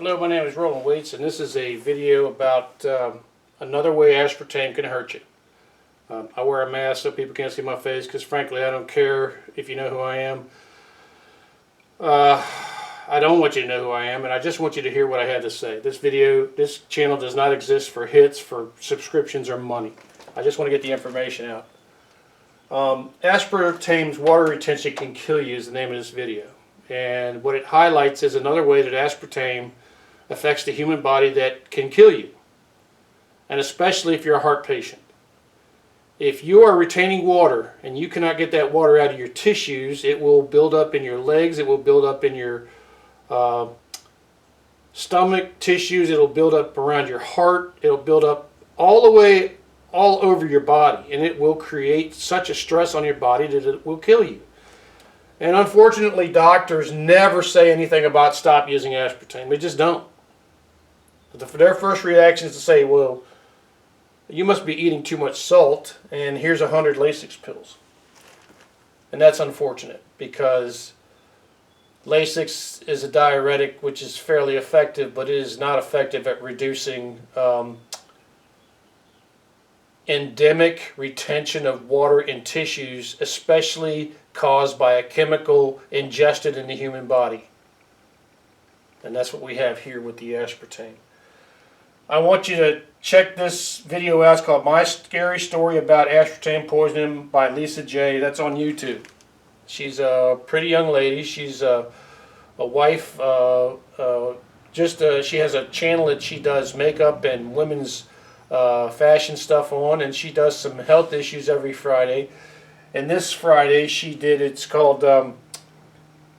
Hello, my name is Roland Waits, and this is a video about another way aspartame can hurt you. I wear a mask so people can't see my face because frankly I don't care if you know who I am. I don't want you to know who I am, and I just want you to hear what I had to say. This channel does not exist for hits, for subscriptions, or money. I just want to get the information out. Aspartame's water retention can kill you is the name of this video. And what it highlights is another way that aspartame affects the human body that can kill you. And especially if you're a heart patient. If you are retaining water and you cannot get that water out of your tissues, it will build up in your legs, it will build up in your stomach tissues, it'll build up around your heart, it'll build up all the way all over your body, and it will create such a stress on your body that it will kill you. And unfortunately, doctors never say anything about stop using aspartame. They just don't. Their first reaction is to say, well, you must be eating too much salt, and here's 100 Lasix pills. And that's unfortunate, because Lasix is a diuretic which is fairly effective, but it is not effective at reducing endemic retention of water in tissues, especially caused by a chemical ingested in the human body. And that's what we have here with the aspartame. I want you to check this video out. It's called My Scary Story About Aspartame Poisoning by Lisa J. That's on YouTube. She's a pretty young lady. She's a wife. She has a channel that she does makeup and women's fashion stuff on, and she does some health issues every Friday. And this Friday she did, it's called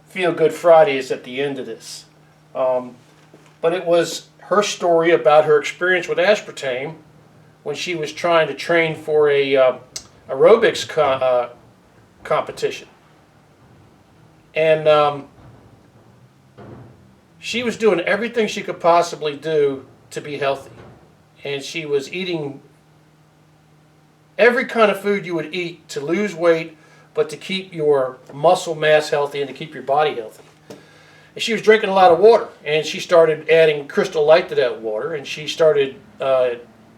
Feel Good Friday is at the end of this. But it was her story about her experience with aspartame when she was trying to train for a aerobics competition. And she was doing everything she could possibly do to be healthy. And she was eating every kind of food you would eat to lose weight, but to keep your muscle mass healthy and to keep your body healthy. And she was drinking a lot of water, and she started adding Crystal Light to that water, and she started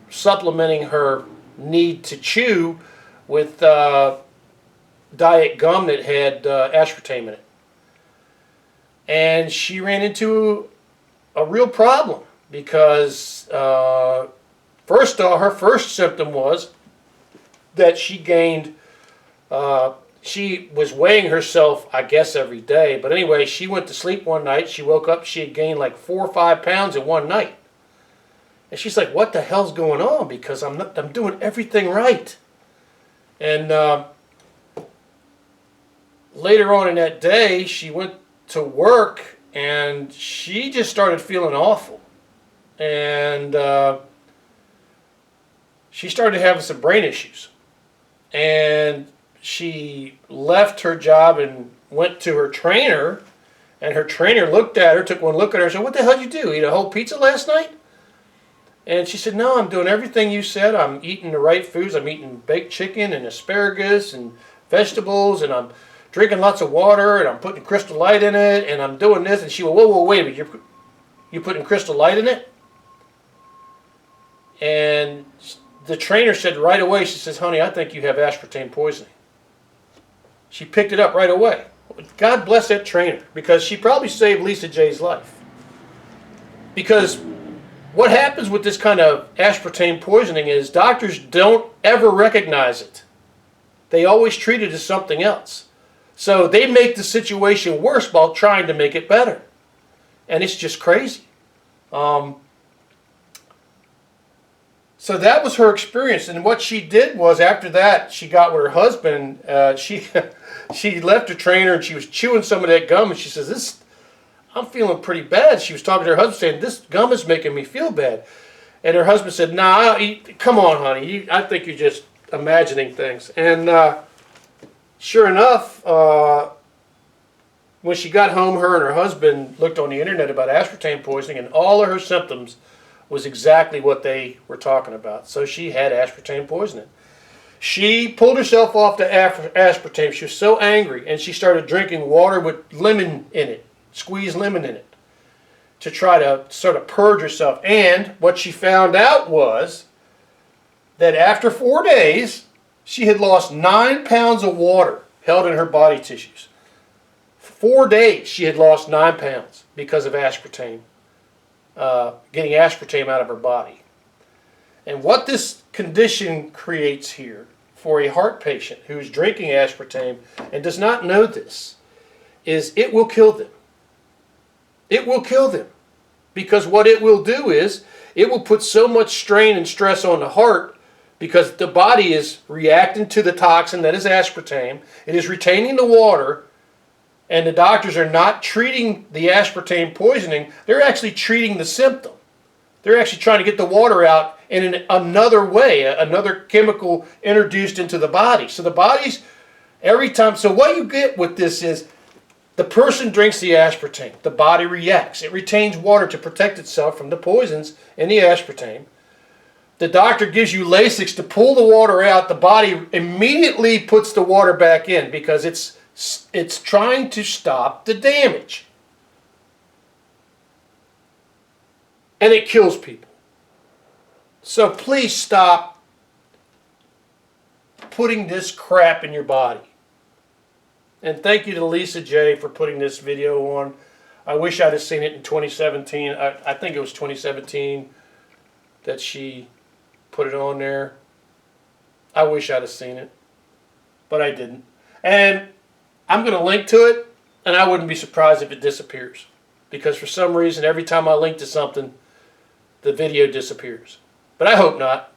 supplementing her need to chew with diet gum that had aspartame in it. And she ran into a real problem because first off, her first symptom was that she gained, she was weighing herself, I guess, every day. But anyway, she went to sleep one night. She woke up, she had gained like 4 or 5 pounds in one night. And she's like, what the hell's going on? Because I'm doing everything right. And later on in that day, she went to work and she just started feeling awful. And she started having some brain issues. And she left her job and went to her trainer, and her trainer looked at her, took one look at her and said, what the hell did you do? Eat a whole pizza last night? And she said, no, I'm doing everything you said. I'm eating the right foods. I'm eating baked chicken and asparagus and vegetables, and I'm drinking lots of water, and I'm putting Crystal Light in it, and I'm doing this. And she went, whoa, wait a minute, you're putting Crystal Light in it? And the trainer said right away, she says, honey, I think you have aspartame poisoning. She picked it up right away. God bless that trainer, because she probably saved Lisa J's life. Because what happens with this kind of aspartame poisoning is doctors don't ever recognize it. They always treat it as something else. So they make the situation worse while trying to make it better. And it's just crazy. So that was her experience, and what she did was, after that, she got with her husband. She left her trainer, and she was chewing some of that gum, and she says, I'm feeling pretty bad. She was talking to her husband saying, this gum is making me feel bad. And her husband said, nah, come on, honey, I think you're just imagining things. And sure enough, when she got home, her and her husband looked on the internet about aspartame poisoning, and all of her symptoms was exactly what they were talking about. So she had aspartame poisoning. She pulled herself off the aspartame. She was so angry, and she started drinking water with lemon in it, squeezed lemon in it. to try to sort of purge herself. And what she found out was that after 4 days, she had lost 9 pounds of water held in her body tissues. 4 days she had lost 9 pounds because of aspartame, getting aspartame out of her body. And what this condition creates here for a heart patient who's drinking aspartame and does not know this is it will kill them. It will kill them. Because what it will do is it will put so much strain and stress on the heart because the body is reacting to the toxin that is aspartame. It is retaining the water, and the doctors are not treating the aspartame poisoning. They're actually treating the symptom. They're actually trying to get the water out in another way, another chemical introduced into the body. So the body's every time. So what you get with this is the person drinks the aspartame. The body reacts. It retains water to protect itself from the poisons in the aspartame. The doctor gives you Lasix to pull the water out. The body immediately puts the water back in because it's trying to stop the damage. And it kills people. So please stop putting this crap in your body. And thank you to Lisa J for putting this video on. I wish I'd have seen it in 2017. I think it was 2017 that she put it on there. I wish I'd have seen it, but I didn't. And I'm going to link to it, and I wouldn't be surprised if it disappears. Because for some reason, every time I link to something, the video disappears. But I hope not.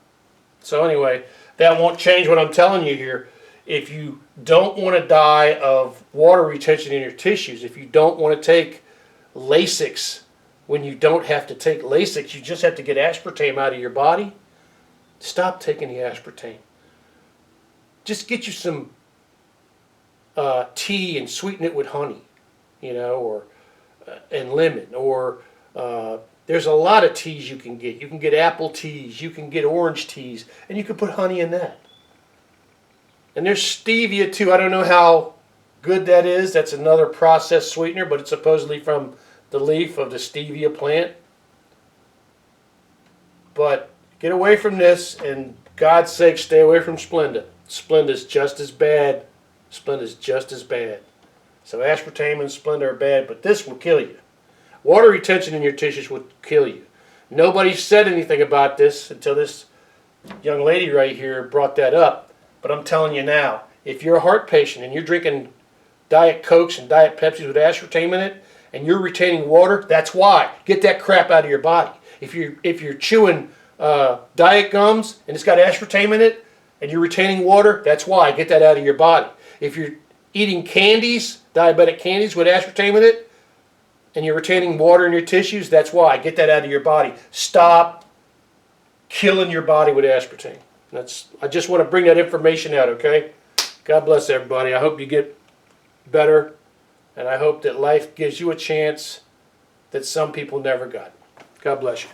So anyway, that won't change what I'm telling you here. If you don't want to die of water retention in your tissues, if you don't want to take Lasix when you don't have to take Lasix, you just have to get aspartame out of your body, stop taking the aspartame. Just get you some tea and sweeten it with honey, you know, or and lemon, or there's a lot of teas you can get. You can get apple teas, you can get orange teas, and you can put honey in that. And there's stevia too. I don't know how good that is. That's another processed sweetener, but it's supposedly from the leaf of the stevia plant. But get away from this, and God's sake, stay away from Splenda. Splenda's just as bad. Splenda's just as bad. So aspartame and Splenda are bad, but this will kill you. Water retention in your tissues will kill you. Nobody said anything about this until this young lady right here brought that up. But I'm telling you now, if you're a heart patient and you're drinking Diet Cokes and Diet Pepsis with aspartame in it, and you're retaining water, that's why. Get that crap out of your body. If you're chewing diet gums and it's got aspartame in it, and you're retaining water, that's why. Get that out of your body. If you're eating candies, diabetic candies with aspartame in it, and you're retaining water in your tissues, that's why. Get that out of your body. Stop killing your body with aspartame. I just want to bring that information out, okay? God bless everybody. I hope you get better, and I hope that life gives you a chance that some people never got. God bless you.